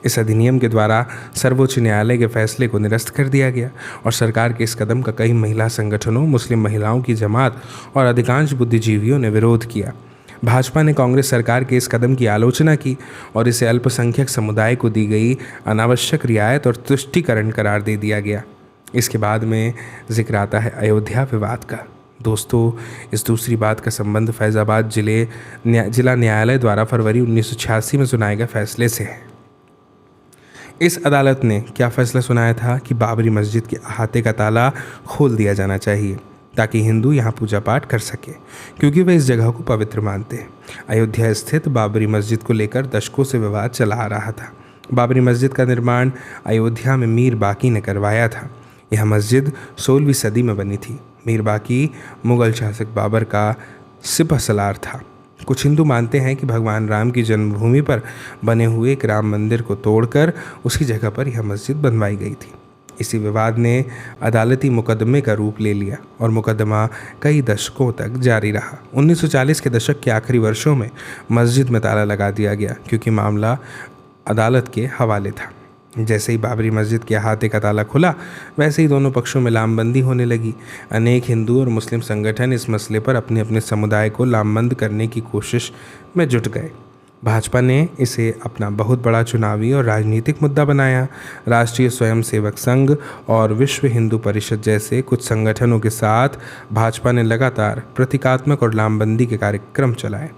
इस अधिनियम के द्वारा सर्वोच्च न्यायालय के फैसले को निरस्त कर दिया गया और सरकार के इस कदम का कई महिला संगठनों, मुस्लिम महिलाओं की जमात और अधिकांश बुद्धिजीवियों ने विरोध किया। भाजपा ने कांग्रेस सरकार के इस कदम की आलोचना की और इसे अल्पसंख्यक समुदाय को दी गई अनावश्यक रियायत और तुष्टीकरण करार दे दिया गया। इसके बाद में जिक्र आता है अयोध्या विवाद का। दोस्तों, इस दूसरी बात का संबंध फैज़ाबाद जिला न्यायालय द्वारा फरवरी 1986 में सुनाए गए फैसले से है। इस अदालत ने क्या फैसला सुनाया था कि बाबरी मस्जिद के अहाते का ताला खोल दिया जाना चाहिए ताकि हिंदू यहाँ पूजा पाठ कर सके, क्योंकि वे इस जगह को पवित्र मानते हैं। अयोध्या स्थित बाबरी मस्जिद को लेकर दशकों से विवाद चला आ रहा था। बाबरी मस्जिद का निर्माण अयोध्या में मीर बाकी ने करवाया था। यह मस्जिद 16वीं सदी में बनी थी। मीर बाकी मुगल शासक बाबर का सिपहसालार था। कुछ हिंदू मानते हैं कि भगवान राम की जन्मभूमि पर बने हुए एक राम मंदिर को तोड़कर उसी जगह पर यह मस्जिद बनवाई गई थी। इसी विवाद ने अदालती मुकदमे का रूप ले लिया और मुकदमा कई दशकों तक जारी रहा। 1940 के दशक के आखिरी वर्षों में मस्जिद में ताला लगा दिया गया क्योंकि मामला अदालत के हवाले था। जैसे ही बाबरी मस्जिद के अहाते का ताला खुला, वैसे ही दोनों पक्षों में लामबंदी होने लगी। अनेक हिंदू और मुस्लिम संगठन इस मसले पर अपने अपने समुदाय को लामबंद करने की कोशिश में जुट गए। भाजपा ने इसे अपना बहुत बड़ा चुनावी और राजनीतिक मुद्दा बनाया। राष्ट्रीय स्वयंसेवक संघ और विश्व हिंदू परिषद जैसे कुछ संगठनों के साथ भाजपा ने लगातार प्रतीकात्मक और लामबंदी के कार्यक्रम चलाए।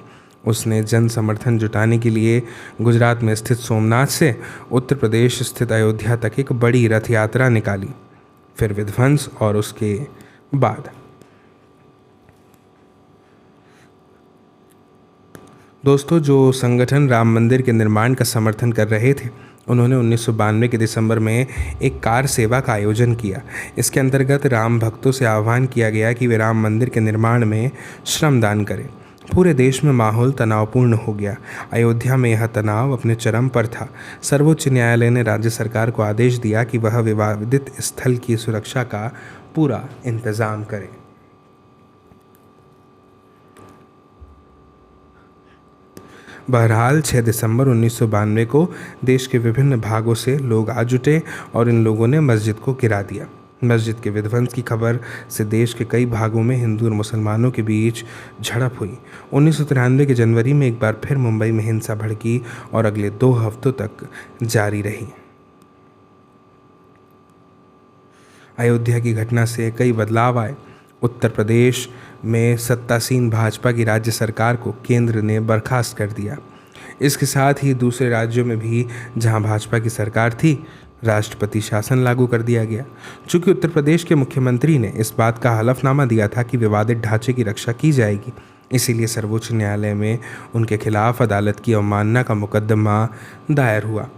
उसने जन समर्थन जुटाने के लिए गुजरात में स्थित सोमनाथ से उत्तर प्रदेश स्थित अयोध्या तक एक बड़ी रथ यात्रा निकाली। फिर विध्वंस और उसके बाद दोस्तों, जो संगठन राम मंदिर के निर्माण का समर्थन कर रहे थे, उन्होंने 1992 के दिसंबर में एक कार सेवा का आयोजन किया। इसके अंतर्गत राम भक्तों से आह्वान किया गया कि वे राम मंदिर के निर्माण में श्रमदान करें। पूरे देश में माहौल तनावपूर्ण हो गया। अयोध्या में यह तनाव अपने चरम पर था। सर्वोच्च न्यायालय ने राज्य सरकार को आदेश दिया कि वह विवादित स्थल की सुरक्षा का पूरा इंतजाम करे। बहरहाल 6 दिसंबर 1992 को देश के विभिन्न भागों से लोग आ जुटे और इन लोगों ने मस्जिद को गिरा दिया। मस्जिद के विध्वंस की खबर से देश के कई भागों में हिंदू और मुसलमानों के बीच झड़प हुई। 1993 के जनवरी में एक बार फिर मुंबई में हिंसा भड़की और अगले 2 हफ्तों तक जारी रही। अयोध्या की घटना से कई बदलाव आए। उत्तर प्रदेश में सत्तासीन भाजपा की राज्य सरकार को केंद्र ने बर्खास्त कर दिया। इसके साथ ही दूसरे राज्यों में भी जहां भाजपा की सरकार थी, राष्ट्रपति शासन लागू कर दिया गया। चूंकि उत्तर प्रदेश के मुख्यमंत्री ने इस बात का हलफनामा दिया था कि विवादित ढांचे की रक्षा की जाएगी, इसीलिए सर्वोच्च न्यायालय में उनके खिलाफ अदालत की अवमानना का मुकदमा दायर हुआ।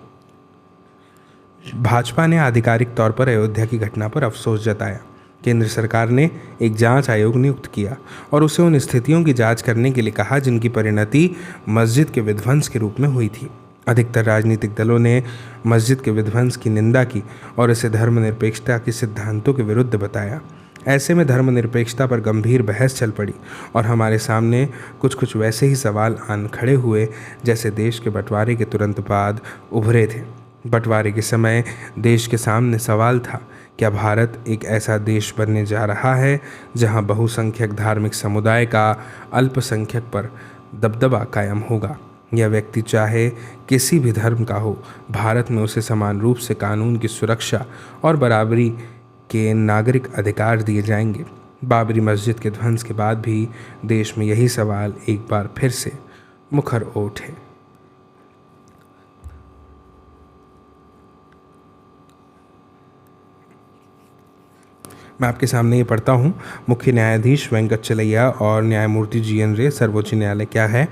भाजपा ने आधिकारिक तौर पर अयोध्या की घटना पर अफसोस जताया। केंद्र सरकार ने एक जांच आयोग नियुक्त किया और उसे उन स्थितियों की जांच करने के लिए कहा जिनकी परिणति मस्जिद के विध्वंस के रूप में हुई थी। अधिकतर राजनीतिक दलों ने मस्जिद के विध्वंस की निंदा की और इसे धर्मनिरपेक्षता के सिद्धांतों के विरुद्ध बताया। ऐसे में धर्मनिरपेक्षता पर गंभीर बहस चल पड़ी और हमारे सामने कुछ वैसे ही सवाल आन खड़े हुए जैसे देश के बंटवारे के तुरंत बाद उभरे थे। बंटवारे के समय देश के सामने सवाल था, क्या भारत एक ऐसा देश बनने जा रहा है जहां बहुसंख्यक धार्मिक समुदाय का अल्पसंख्यक पर दबदबा कायम होगा? यह व्यक्ति चाहे किसी भी धर्म का हो, भारत में उसे समान रूप से कानून की सुरक्षा और बराबरी के नागरिक अधिकार दिए जाएंगे। बाबरी मस्जिद के ध्वंस के बाद भी देश में यही सवाल एक बार फिर से मुखर उठे। मैं आपके सामने ये पढ़ता हूँ। मुख्य न्यायाधीश वेंकट चलैया और न्यायमूर्ति GN रे, सर्वोच्च न्यायालय। क्या है?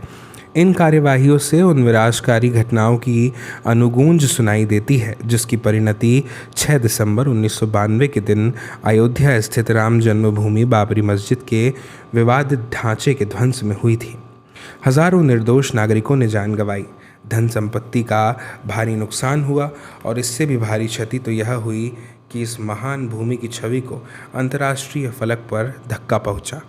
इन कार्यवाहियों से उन विनाशकारी घटनाओं की अनुगूंज सुनाई देती है जिसकी परिणति 6 दिसंबर 1992 के दिन अयोध्या स्थित राम जन्मभूमि बाबरी मस्जिद के विवादित ढांचे के ध्वंस में हुई थी। हजारों निर्दोष नागरिकों ने जान गंवाई, धन संपत्ति का भारी नुकसान हुआ और इससे भी भारी क्षति तो यह हुई कि इस महान भूमि की छवि को अंतर्राष्ट्रीय फलक पर धक्का पहुंचा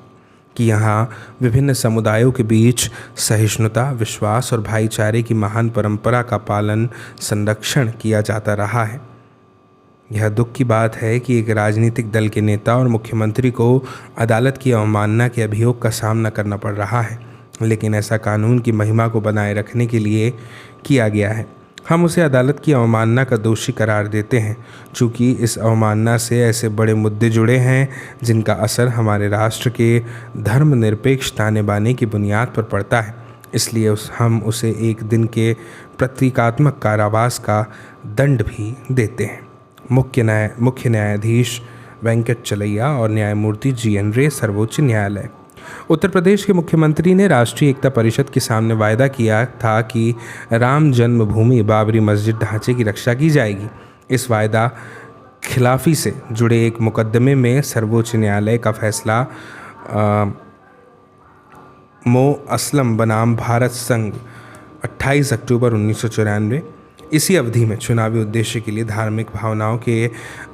कि यहाँ विभिन्न समुदायों के बीच सहिष्णुता, विश्वास और भाईचारे की महान परंपरा का पालन संरक्षण किया जाता रहा है। यह दुख की बात है कि एक राजनीतिक दल के नेता और मुख्यमंत्री को अदालत की अवमानना के अभियोग का सामना करना पड़ रहा है, लेकिन ऐसा कानून की महिमा को बनाए रखने के लिए किया गया है। हम उसे अदालत की अवमानना का दोषी करार देते हैं, चूँकि इस अवमानना से ऐसे बड़े मुद्दे जुड़े हैं जिनका असर हमारे राष्ट्र के धर्मनिरपेक्ष ताने बाने की बुनियाद पर पड़ता है। इसलिए हम उसे एक दिन के प्रतीकात्मक कारावास का दंड भी देते हैं। मुख्य न्यायाधीश वेंकट चलैया और न्यायमूर्ति GN रे, सर्वोच्च न्यायालय। उत्तर प्रदेश के मुख्यमंत्री ने राष्ट्रीय एकता परिषद के सामने वायदा किया था कि राम जन्मभूमि बाबरी मस्जिद ढांचे की रक्षा की जाएगी। इस वायदा खिलाफी से जुड़े एक मुकदमे में सर्वोच्च न्यायालय का फैसला मो अस्लम बनाम भारत संघ 28 अक्टूबर 1994। इसी अवधि में चुनावी उद्देश्य के लिए धार्मिक भावनाओं के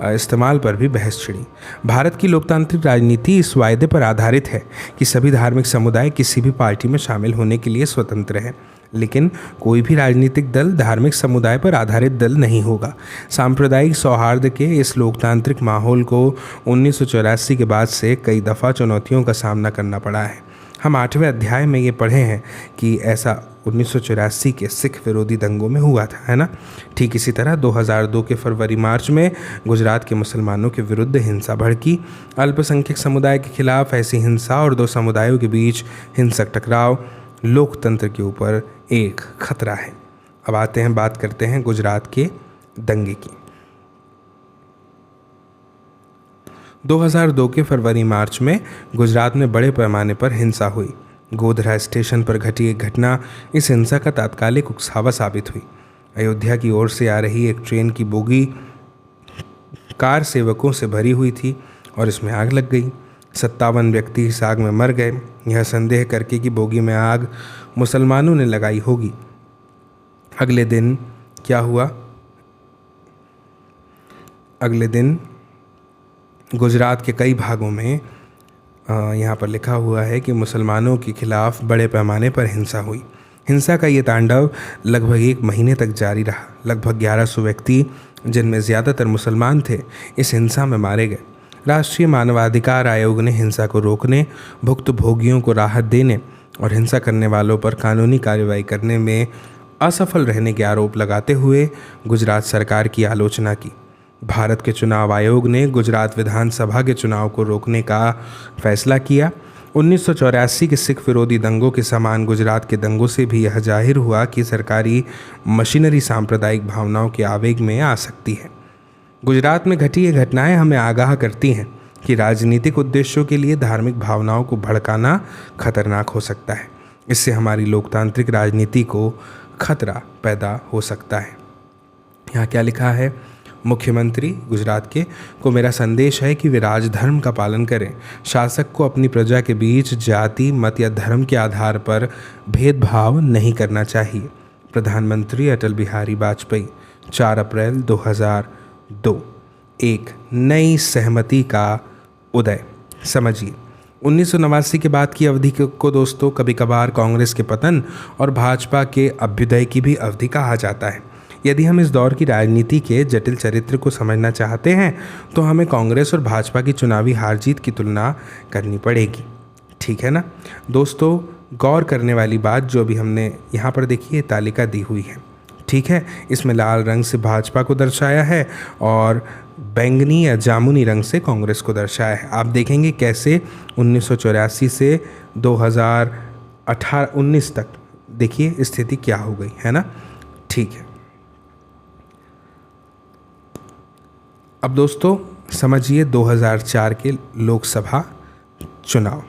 इस्तेमाल पर भी बहस छिड़ी। भारत की लोकतांत्रिक राजनीति इस वायदे पर आधारित है कि सभी धार्मिक समुदाय किसी भी पार्टी में शामिल होने के लिए स्वतंत्र हैं। लेकिन कोई भी राजनीतिक दल धार्मिक समुदाय पर आधारित दल नहीं होगा। सांप्रदायिक सौहार्द के इस लोकतांत्रिक माहौल को 1984 के बाद से कई दफ़ा चुनौतियों का सामना करना पड़ा है। हम 8वें अध्याय में ये पढ़े हैं कि ऐसा 1984 के सिख विरोधी दंगों में हुआ था, है ना। ठीक इसी तरह 2002 के फरवरी मार्च में गुजरात के मुसलमानों के विरुद्ध हिंसा भड़की। अल्पसंख्यक समुदाय के खिलाफ ऐसी हिंसा और दो समुदायों के बीच हिंसक टकराव लोकतंत्र के ऊपर एक खतरा है। अब आते हैं, बात करते हैं गुजरात के दंगे की। 2002 के फरवरी मार्च में गुजरात में बड़े पैमाने पर हिंसा हुई। गोधरा स्टेशन पर घटी एक घटना इस हिंसा का तात्कालिक उकसावा साबित हुई। अयोध्या की ओर से आ रही एक ट्रेन की बोगी कार सेवकों से भरी हुई थी और इसमें आग लग गई। 57 व्यक्ति इस आग में मर गए। यह संदेह करके कि बोगी में आग मुसलमानों ने लगाई होगी। अगले दिन क्या हुआ? अगले दिन गुजरात के कई भागों में यहाँ पर लिखा हुआ है कि मुसलमानों के खिलाफ बड़े पैमाने पर हिंसा हुई। हिंसा का ये तांडव लगभग 1 महीने तक जारी रहा। लगभग 1100 व्यक्ति, जिनमें ज़्यादातर मुसलमान थे, इस हिंसा में मारे गए। राष्ट्रीय मानवाधिकार आयोग ने हिंसा को रोकने, भुक्तभोगियों को राहत देने और हिंसा करने वालों पर कानूनी कार्रवाई करने में असफल रहने के आरोप लगाते हुए गुजरात सरकार की आलोचना की। भारत के चुनाव आयोग ने गुजरात विधानसभा के चुनाव को रोकने का फैसला किया। 1984 के सिख विरोधी दंगों के समान गुजरात के दंगों से भी यह जाहिर हुआ कि सरकारी मशीनरी सांप्रदायिक भावनाओं के आवेग में आ सकती है। गुजरात में घटी ये घटनाएं हमें आगाह करती हैं कि राजनीतिक उद्देश्यों के लिए धार्मिक भावनाओं को भड़काना खतरनाक हो सकता है। इससे हमारी लोकतांत्रिक राजनीति को खतरा पैदा हो सकता है। यहाँ क्या लिखा है? मुख्यमंत्री गुजरात के को मेरा संदेश है कि वे राजधर्म का पालन करें। शासक को अपनी प्रजा के बीच जाति, मत या धर्म के आधार पर भेदभाव नहीं करना चाहिए। प्रधानमंत्री अटल बिहारी वाजपेयी, 4 अप्रैल 2002। एक नई सहमति का उदय। समझिए, 1989 के बाद की अवधि को दोस्तों कभी कभार कांग्रेस के पतन और भाजपा के अभ्युदय की भी अवधि कहा जाता है। यदि हम इस दौर की राजनीति के जटिल चरित्र को समझना चाहते हैं तो हमें कांग्रेस और भाजपा की चुनावी हार जीत की तुलना करनी पड़ेगी। ठीक है ना दोस्तों? गौर करने वाली बात जो भी हमने यहाँ पर देखी है, तालिका दी हुई है। ठीक है, इसमें लाल रंग से भाजपा को दर्शाया है और बैंगनी या जामुनी रंग से कांग्रेस को दर्शाया है। आप देखेंगे कैसे 1984 से 2018-19 तक देखिए स्थिति क्या हो गई है ना। ठीक है, अब दोस्तों समझिए 2004 के लोकसभा चुनाव।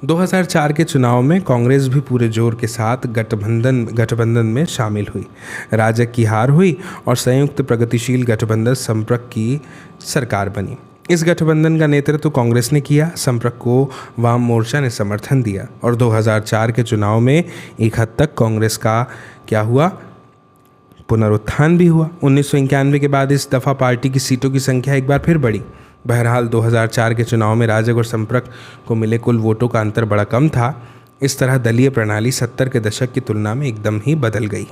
2004 के चुनाव में कांग्रेस भी पूरे जोर के साथ गठबंधन में शामिल हुई। राजग की हार हुई और संयुक्त प्रगतिशील गठबंधन संपर्क की सरकार बनी। इस गठबंधन का नेतृत्व कांग्रेस ने किया। संपर्क को वाम मोर्चा ने समर्थन दिया और 2004 के चुनाव में एक हद तक कांग्रेस का क्या हुआ? पुनरुत्थान भी हुआ। 1991 के बाद इस दफ़ा पार्टी की सीटों की संख्या एक बार फिर बढ़ी। बहरहाल 2004 के चुनाव में राजग और संपर्क को मिले कुल वोटों का अंतर बड़ा कम था। इस तरह दलीय प्रणाली 70 के दशक की तुलना में एकदम ही बदल गई।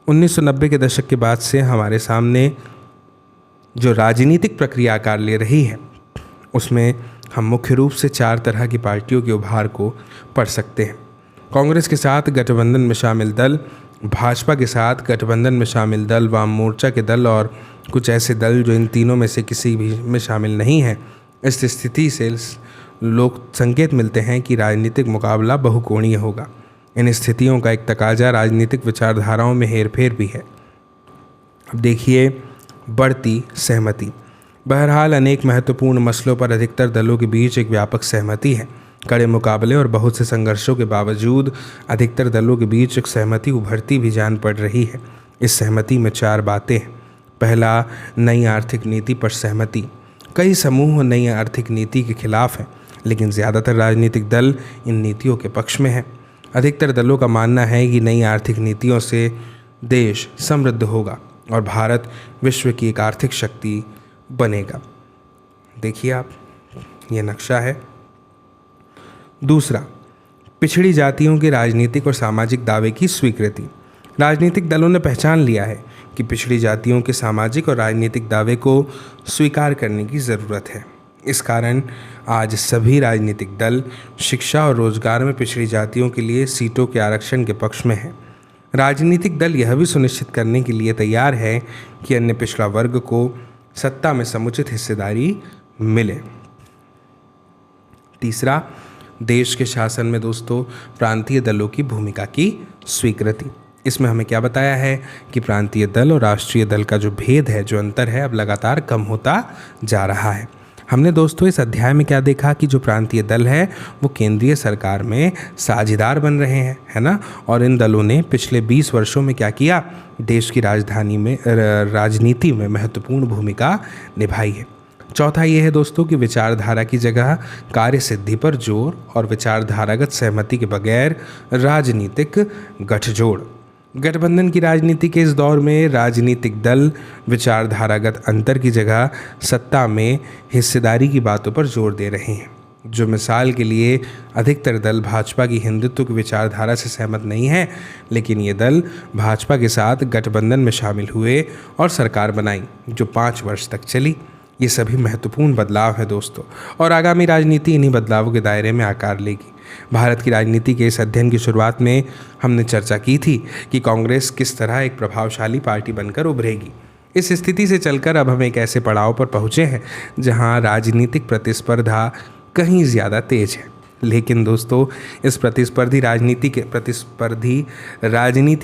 1990 के दशक के बाद से हमारे सामने जो राजनीतिक प्रक्रिया आकार ले रही है उसमें हम मुख्य रूप से 4 तरह की पार्टियों के उभार को पढ़ सकते हैं। कांग्रेस के साथ गठबंधन में शामिल दल, भाजपा के साथ गठबंधन में शामिल दल, वाम मोर्चा के दल और कुछ ऐसे दल जो इन तीनों में से किसी भी में शामिल नहीं हैं। इस स्थिति से लोग संकेत मिलते हैं कि राजनीतिक मुकाबला बहुकोणीय होगा। इन स्थितियों का एक तकाजा राजनीतिक विचारधाराओं में हेरफेर भी है। अब देखिए बढ़ती सहमति। बहरहाल अनेक महत्वपूर्ण मसलों पर अधिकतर दलों के बीच एक व्यापक सहमति है। कड़े मुकाबले और बहुत से संघर्षों के बावजूद अधिकतर दलों के बीच एक सहमति उभरती भी जान पड़ रही है। इस सहमति में 4 बातें हैं। पहला, नई आर्थिक नीति पर सहमति। कई समूह नई आर्थिक नीति के खिलाफ हैं, लेकिन ज़्यादातर राजनीतिक दल इन नीतियों के पक्ष में हैं। अधिकतर दलों का मानना है कि नई आर्थिक नीतियों से देश समृद्ध होगा और भारत विश्व की एक आर्थिक शक्ति बनेगा। देखिए आप, ये नक्शा है। दूसरा, पिछड़ी जातियों के राजनीतिक और सामाजिक दावे की स्वीकृति। राजनीतिक दलों ने पहचान लिया है कि पिछड़ी जातियों के सामाजिक और राजनीतिक दावे को स्वीकार करने की ज़रूरत है। इस कारण आज सभी राजनीतिक दल शिक्षा और रोजगार में पिछड़ी जातियों के लिए सीटों के आरक्षण के पक्ष में हैं। राजनीतिक दल यह भी सुनिश्चित करने के लिए तैयार है कि अन्य पिछड़ा वर्ग को सत्ता में समुचित हिस्सेदारी मिले। तीसरा, देश के शासन में दोस्तों प्रांतीय दलों की भूमिका की स्वीकृति। इसमें हमें क्या बताया है कि प्रांतीय दल और राष्ट्रीय दल का जो भेद है, जो अंतर है, अब लगातार कम होता जा रहा है। हमने दोस्तों इस अध्याय में क्या देखा कि जो प्रांतीय दल है वो केंद्रीय सरकार में साझेदार बन रहे हैं, है ना। और इन दलों ने पिछले 20 वर्षों में क्या किया, देश की राजनीति में महत्वपूर्ण भूमिका निभाई है। चौथा ये है दोस्तों कि विचारधारा की जगह कार्य सिद्धि पर जोर और विचारधारागत सहमति के बगैर राजनीतिक गठजोड़। गठबंधन की राजनीति के इस दौर में राजनीतिक दल विचारधारागत अंतर की जगह सत्ता में हिस्सेदारी की बातों पर जोर दे रहे हैं। जो मिसाल के लिए अधिकतर दल भाजपा की हिंदुत्व की विचारधारा से सहमत नहीं है, लेकिन ये दल भाजपा के साथ गठबंधन में शामिल हुए और सरकार बनाई जो 5 वर्ष तक चली। ये सभी महत्वपूर्ण बदलाव है दोस्तों, और आगामी राजनीति इन्हीं बदलावों के दायरे में आकार लेगी। भारत की राजनीति के इस अध्ययन की शुरुआत में हमने चर्चा की थी कि कांग्रेस किस तरह एक प्रभावशाली पार्टी बनकर उभरेगी। इस स्थिति से चलकर अब हम एक ऐसे पड़ाव पर पहुँचे हैं जहाँ राजनीतिक प्रतिस्पर्धा कहीं ज़्यादा तेज है। लेकिन दोस्तों इस प्रतिस्पर्धी राजनीति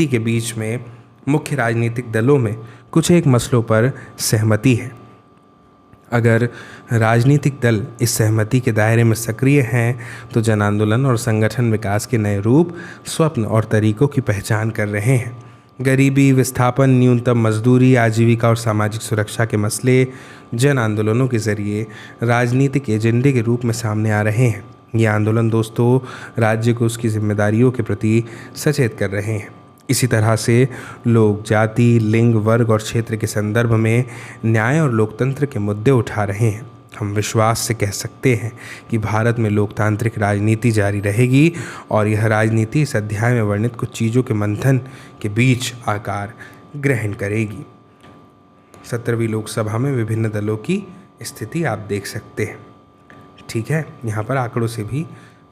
के बीच में मुख्य राजनीतिक दलों में कुछ एक मसलों पर सहमति है। अगर राजनीतिक दल इस सहमति के दायरे में सक्रिय हैं तो जन आंदोलन और संगठन विकास के नए रूप, स्वप्न और तरीकों की पहचान कर रहे हैं। गरीबी, विस्थापन, न्यूनतम मजदूरी, आजीविका और सामाजिक सुरक्षा के मसले जन आंदोलनों के जरिए राजनीतिक एजेंडे के रूप में सामने आ रहे हैं। ये आंदोलन दोस्तों राज्य को उसकी जिम्मेदारियों के प्रति सचेत कर रहे हैं। इसी तरह से लोग जाति, लिंग, वर्ग और क्षेत्र के संदर्भ में न्याय और लोकतंत्र के मुद्दे उठा रहे हैं। हम विश्वास से कह सकते हैं कि भारत में लोकतांत्रिक राजनीति जारी रहेगी और यह राजनीति इस अध्याय में वर्णित कुछ चीज़ों के मंथन के बीच आकार ग्रहण करेगी। 17वीं लोकसभा में विभिन्न दलों की स्थिति आप देख सकते हैं। ठीक है, यहाँ पर आंकड़ों से भी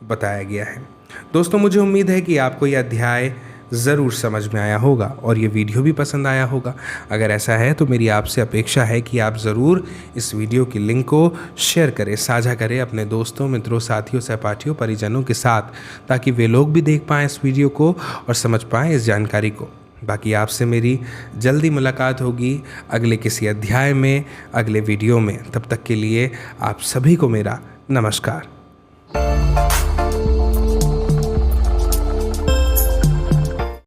बताया गया है। दोस्तों मुझे उम्मीद है कि आपको यह अध्याय ज़रूर समझ में आया होगा और ये वीडियो भी पसंद आया होगा। अगर ऐसा है तो मेरी आपसे अपेक्षा है कि आप ज़रूर इस वीडियो की लिंक को शेयर करें, साझा करें अपने दोस्तों, मित्रों, साथियों, सहपाठियों, परिजनों के साथ, ताकि वे लोग भी देख पाएँ इस वीडियो को और समझ पाएँ इस जानकारी को। बाकी आपसे मेरी जल्दी मुलाकात होगी अगले किसी अध्याय में, अगले वीडियो में। तब तक के लिए आप सभी को मेरा नमस्कार।